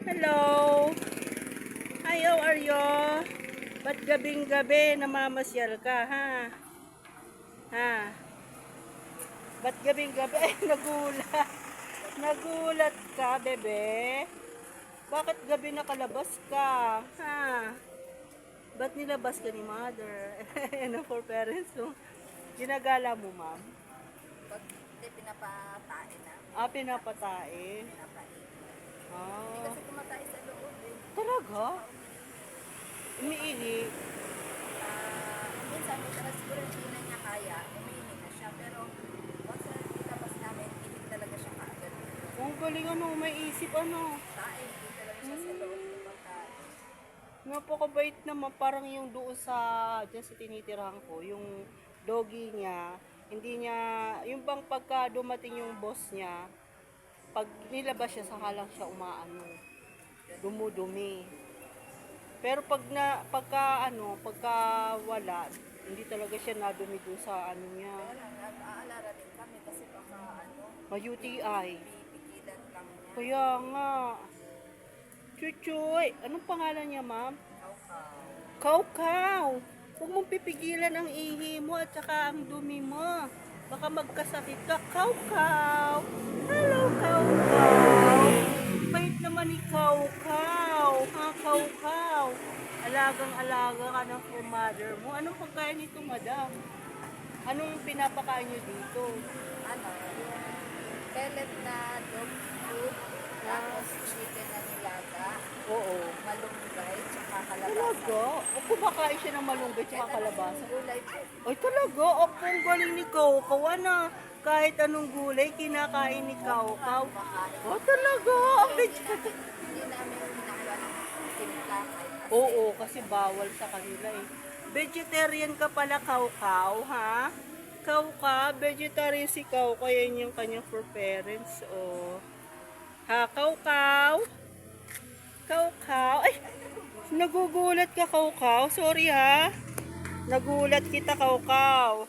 Hello! Hi, how are you? Ba't gabing-gabi namamasyal ka, ha? Ha? Ba't gabing-gabi? Ay, nagulat. Nagulat ka, bebe? Bakit gabi nakalabas ka? Ha? Ba't nilabas ka ni mother? Ano for parents mo? Ginagala mo, ma'am? Pag hindi pinapatain na, Pinapatae. pinapain. Hindi Ah, kasi tumatay sa loob eh. talaga? Umiihi? Minsan, minsan siguro hindi na niya kaya, umiinig na siya. Pero once na ilabas namin, inig talaga siya kaagad. Ang galing ano, may isip ano. Tae, hindi talaga siya sa loob tumatay. Napakabait naman, parang yung doon dyan sa tinitirahan ko, yung doggy niya, hindi niya, yung bang pagka dumating yung boss niya, pag nilabas siya, saka lang siya umaano, dumudumi. Pero pagka wala, hindi talaga siya nadumi doon sa ano niya, Kaya lang, nag-aalala din kami kasi baka may UTI. pipigilan lang niya. Kaya nga, Chuchoy, anong pangalan niya, ma'am? Kaw-kaw. Kaukaw! Huwag mong pipigilan ang ihi mo at saka ang dumi mo. Baka magkasakit ka. Kaukaw! Hello, Kaukaw! Bait naman ni Kaukaw. Ha, Kaukaw? Alagang-alaga ka ng for mother mo. Anong pagkain nito, madam? Anong pinapakain niyo dito? Yung pellet na dog food, tapos chicken na nilaga, Oo. malunggay, tsaka kalabasa. Talaga? O kumakain siya ng malunggay at Kahit kalabasa? anong gulay po. Ay talaga, opo, ang galing ni Kaukaw. Ano, kahit anong gulay, kinakain ni Kaukaw. Kumakain. Oh, talaga, ang vegetarian. Hindi namin ginagawa ng timpla kahit kasi. Oo, kasi bawal sa kanila eh. Vegetarian ka pala, Kaukaw, ha? Kaukaw, vegetarian si Kaukaw, yan yung kanyang for parents, oh. Ha, Kaukaw? Kaukaw? Ay, nagugulat ka, Kaukaw. Sorry, ha? Nagulat kita, Kaukaw.